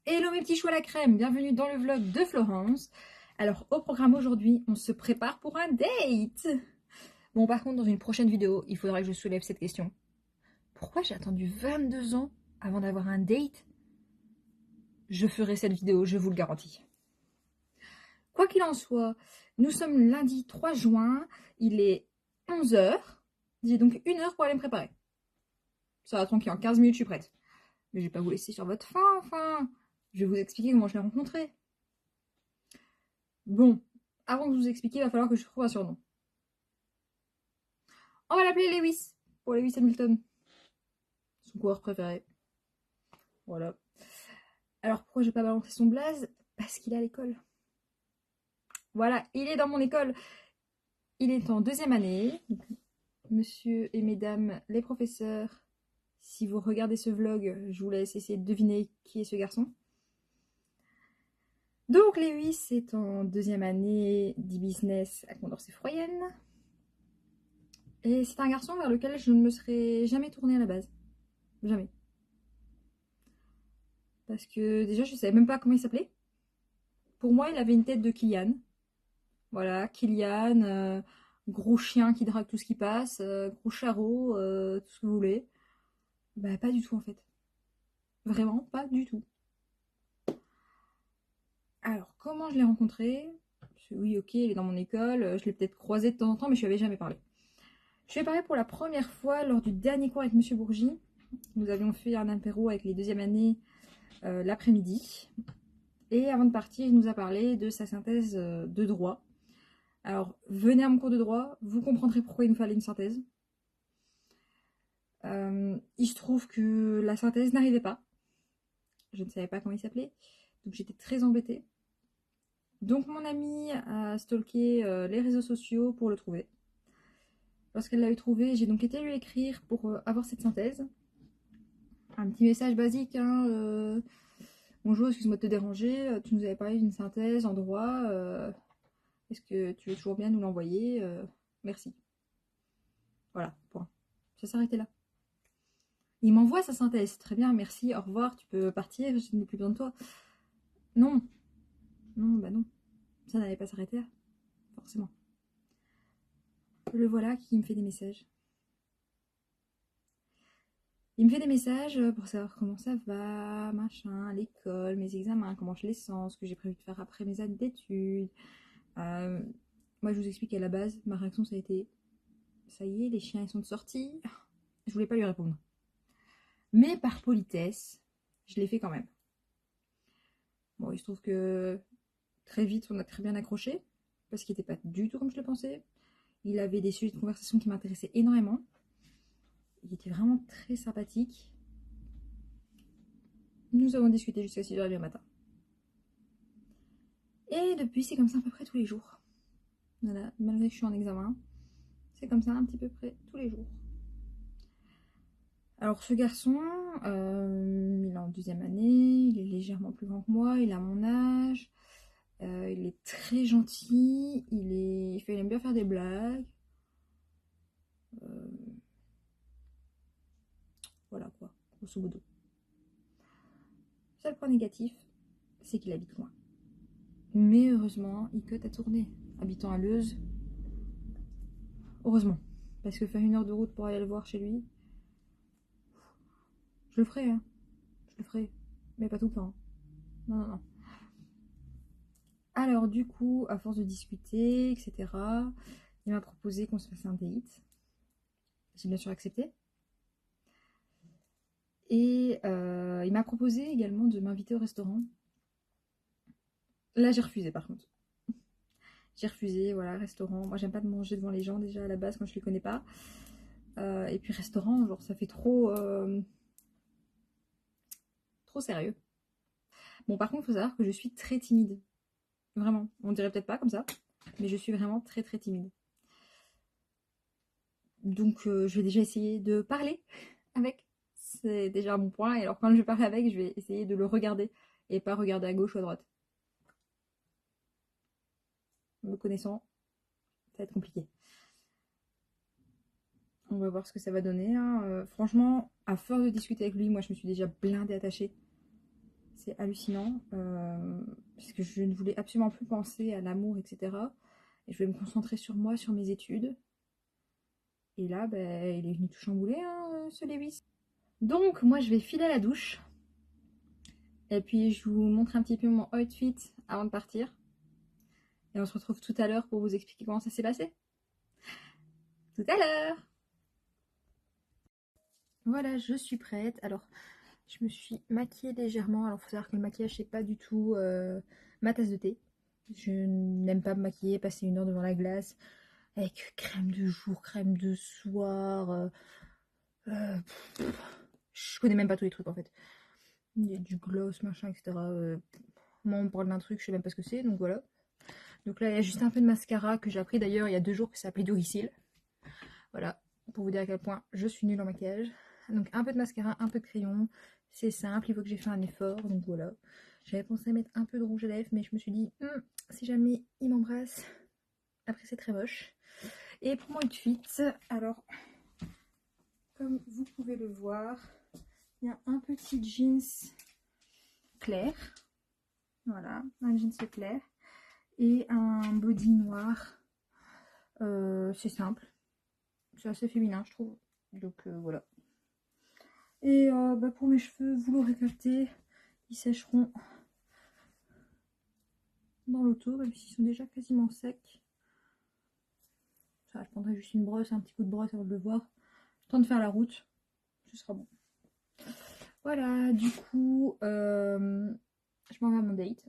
Hello mes petits choux à la crème, bienvenue dans le vlog de Florence. Alors au programme aujourd'hui, on se prépare pour un date. Bon par contre dans une prochaine vidéo, il faudra que je soulève cette question. Pourquoi j'ai attendu 22 ans avant d'avoir un date? Je ferai cette vidéo, je vous le garantis. Quoi qu'il en soit, nous sommes lundi 3 juin, il est 11 heures. J'ai donc 1 heure pour aller me préparer. Ça va tranquille, en 15 minutes je suis prête. Mais je vais pas vous laisser sur votre faim, enfin. Je vais vous expliquer comment je l'ai rencontré. Bon, avant de vous expliquer, il va falloir que je trouve un surnom. On va l'appeler Lewis, pour Lewis Hamilton. Son coureur préféré. Voilà. Alors pourquoi je vais pas balancer son blaze? Parce qu'il est à l'école. Voilà, il est dans mon école. Il est en 2e année. Donc, monsieur et mesdames les professeurs, si vous regardez ce vlog, je vous laisse essayer de deviner qui est ce garçon. Donc Lewis est en 2e année d'e-business à Condorcet-Froyenne. Et c'est un garçon vers lequel je ne me serais jamais tournée à la base. Jamais. Parce que déjà, je ne savais même pas comment il s'appelait. Pour moi, il avait une tête de Kylian. Voilà, Kylian, gros chien qui drague tout ce qui passe, gros charreau, tout ce que vous voulez. Bah, pas du tout en fait. Vraiment, pas du tout. Alors, comment je l'ai rencontré? Oui, ok, il est dans mon école, je l'ai peut-être croisé de temps en temps, mais je lui avais jamais parlé. Je lui ai parlé pour la première fois lors du dernier cours avec Monsieur Bourgi. Nous avions fait un apéro avec les 2e années l'après-midi. Et avant de partir, il nous a parlé de sa synthèse de droit. Alors, venez à mon cours de droit, vous comprendrez pourquoi il nous fallait une synthèse. Il se trouve que la synthèse n'arrivait pas. Je ne savais pas comment il s'appelait, donc j'étais très embêtée. Donc mon amie a stalké les réseaux sociaux pour le trouver. Lorsqu'elle l'a eu trouvé, j'ai donc été lui écrire pour avoir cette synthèse. Un petit message basique, hein, bonjour, excuse-moi de te déranger, tu nous avais parlé d'une synthèse en droit, est-ce que tu veux toujours bien nous l'envoyer? Merci. Voilà, point. Ça s'arrêtait là. Il m'envoie sa synthèse. Très bien, merci, au revoir, tu peux partir, je n'ai plus besoin de toi. Non. Non, bah non. Ça n'allait pas s'arrêter là, forcément. Le voilà qui me fait des messages. Il me fait des messages pour savoir comment ça va, machin, l'école, mes examens, comment je les sens, ce que j'ai prévu de faire après mes années d'études. Moi, je vous explique à la base, ma réaction, ça a été ça y est, les chiens, ils sont sortis. Je voulais pas lui répondre. Mais par politesse, je l'ai fait quand même. Bon, il se trouve que très vite, on a très bien accroché, parce qu'il n'était pas du tout comme je le pensais. Il avait des sujets de conversation qui m'intéressaient énormément. Il était vraiment très sympathique. Nous avons discuté jusqu'à 6h du matin. Et depuis, c'est comme ça à peu près tous les jours. Voilà, malgré que je suis en examen, c'est comme ça un petit peu près tous les jours. Alors ce garçon, il est en 2e année, il est légèrement plus grand que moi, il a mon âge, il est très gentil, il aime bien faire des blagues. Voilà quoi, grosso modo. Seul point négatif, c'est qu'il habite loin. Mais heureusement, il cut à tourner. Habitant à Leuze, heureusement. Parce que faire 1 heure de route pour aller le voir chez lui, je le ferai, hein. Je le ferai. Mais pas tout le temps. Non, non, non. Alors du coup, à force de discuter, etc., il m'a proposé qu'on se fasse un date. J'ai bien sûr accepté. Et il m'a proposé également de m'inviter au restaurant. Là, j'ai refusé par contre. J'ai refusé, voilà, restaurant. Moi, j'aime pas de manger devant les gens déjà à la base quand je les connais pas. Et puis restaurant, genre, ça fait trop sérieux. Bon, par contre, il faut savoir que je suis très timide. Vraiment. On dirait peut-être pas comme ça, mais je suis vraiment très très timide. Donc, je vais déjà essayer de parler avec. C'est déjà un bon point. Et alors, quand je parle avec, je vais essayer de le regarder et pas regarder à gauche ou à droite. Me connaissant, ça va être compliqué. On va voir ce que ça va donner, hein. Franchement, à force de discuter avec lui, moi je me suis déjà blindée attachée. C'est hallucinant. Parce que je ne voulais absolument plus penser à l'amour, etc. Et je voulais me concentrer sur moi, sur mes études. Et là, ben, il est venu tout chambouler, hein, ce Lewis. Donc, moi, je vais filer à la douche. Et puis, je vous montre un petit peu mon outfit avant de partir. Et on se retrouve tout à l'heure pour vous expliquer comment ça s'est passé. Tout à l'heure! Voilà, je suis prête. Alors, je me suis maquillée légèrement. Alors, il faut savoir que le maquillage, c'est pas du tout ma tasse de thé. Je n'aime pas me maquiller, passer 1 heure devant la glace avec crème de jour, crème de soir. Euh, je connais même pas tous les trucs en fait. Il y a du gloss, machin, etc. Moi, on me parle d'un truc, je sais même pas ce que c'est, donc voilà. Donc là, il y a juste un peu de mascara que j'ai appris d'ailleurs il y a 2 jours que ça s'appelait Duricil. Voilà, pour vous dire à quel point je suis nulle en maquillage. Donc un peu de mascara, un peu de crayon. C'est simple, il faut que j'ai fait un effort, donc voilà. J'avais pensé à mettre un peu de rouge à lèvres, mais je me suis dit, si jamais il m'embrasse, après c'est très moche. Et pour mon outfit, alors, comme vous pouvez le voir, il y a un petit jeans clair. Voilà, un jeans clair. Et un body noir. C'est simple. C'est assez féminin, je trouve. Donc voilà. Et bah, pour mes cheveux, vous l'aurez capté, ils sécheront dans l'auto, même s'ils sont déjà quasiment secs. Ça, je prendrai juste une brosse, un petit coup de brosse avant de le voir. Temps de faire la route, ce sera bon. Voilà, du coup, je m'en vais à mon date.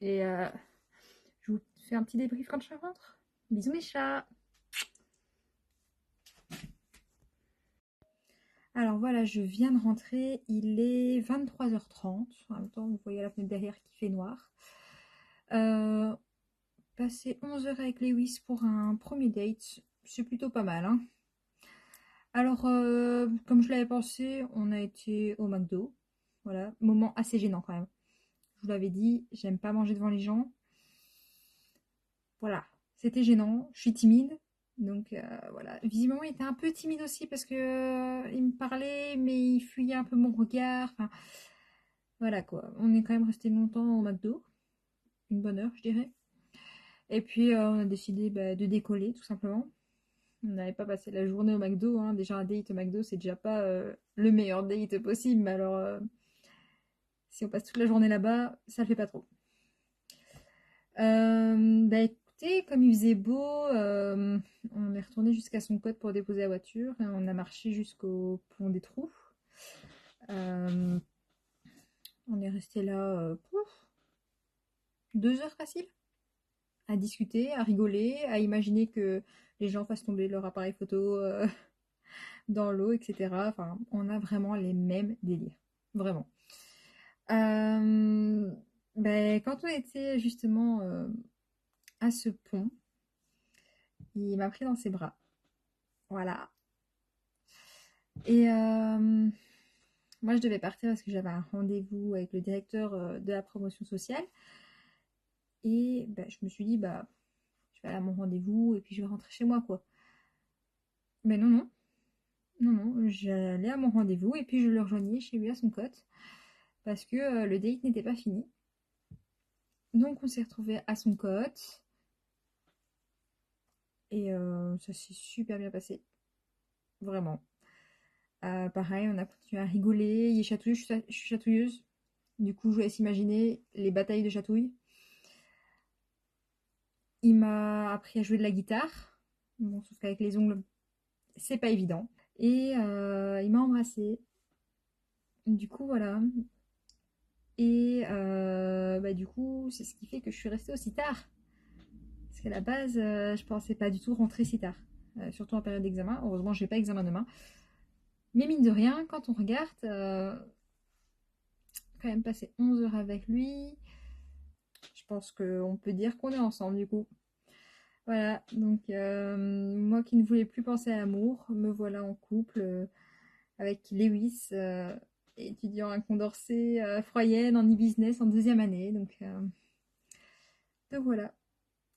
Et je vous fais un petit débrief quand je rentre. Bisous mes chats. Alors voilà, je viens de rentrer, il est 23h30. En même temps, vous voyez la fenêtre derrière qui fait noir. Passer 11 heures avec Lewis pour un premier date, c'est plutôt pas mal, hein. Alors, comme je l'avais pensé, on a été au McDo. Voilà, moment assez gênant quand même. Je vous l'avais dit, j'aime pas manger devant les gens. Voilà, c'était gênant, je suis timide. Donc voilà, visiblement il était un peu timide aussi parce que il me parlait mais il fuyait un peu mon regard. Enfin, voilà quoi, on est quand même resté longtemps au McDo, une bonne heure je dirais. Et puis on a décidé de décoller tout simplement. On n'avait pas passé la journée au McDo, hein. Déjà un date au McDo c'est déjà pas le meilleur date possible, mais alors si on passe toute la journée là-bas, ça le fait pas trop. Écoutez, comme il faisait beau, on est retourné jusqu'à son code pour déposer la voiture. Et on a marché jusqu'au pont des Trous. On est resté là 2 heures facile à discuter, à rigoler, à imaginer que les gens fassent tomber leur appareil photo dans l'eau, etc. Enfin, on a vraiment les mêmes délires. Vraiment. Quand on était justement à ce pont, il m'a pris dans ses bras. Voilà. Et moi, je devais partir parce que j'avais un rendez-vous avec le directeur de la promotion sociale. Et je me suis dit, je vais aller à mon rendez-vous et puis je vais rentrer chez moi, quoi. Mais non, non. Non, non, j'allais à mon rendez-vous et puis je le rejoignais chez lui à son cote parce que le date n'était pas fini. Donc, on s'est retrouvés à son cote et ça s'est super bien passé. Vraiment. Pareil, on a continué à rigoler. Il est chatouilleux, je suis chatouilleuse. Du coup, je vous laisse imaginer les batailles de chatouille. Il m'a appris à jouer de la guitare. Bon, sauf qu'avec les ongles, c'est pas évident. Et il m'a embrassée. Du coup, voilà. Et du coup, c'est ce qui fait que je suis restée aussi tard. Parce qu'à la base, je pensais pas du tout rentrer si tard. Surtout en période d'examen. Heureusement, j'ai pas examen demain. Mais mine de rien, quand on regarde, quand même passer 11 heures avec lui, je pense qu'on peut dire qu'on est ensemble du coup. Voilà, donc moi qui ne voulais plus penser à l'amour, me voilà en couple avec Lewis, étudiant à Condorcet, Froyenne, en e-business en 2e année. Donc voilà,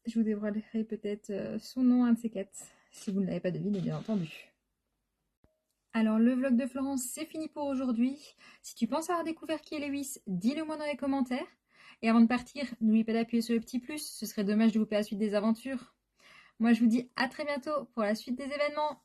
je vous dévoilerai peut-être son nom, un de ces quatre, si vous ne l'avez pas deviné, bien entendu. Alors, le vlog de Florence, c'est fini pour aujourd'hui. Si tu penses avoir découvert qui est Lewis, dis-le moi dans les commentaires. Et avant de partir, n'oublie pas d'appuyer sur le petit plus, ce serait dommage de louper la suite des aventures. Moi, je vous dis à très bientôt pour la suite des événements.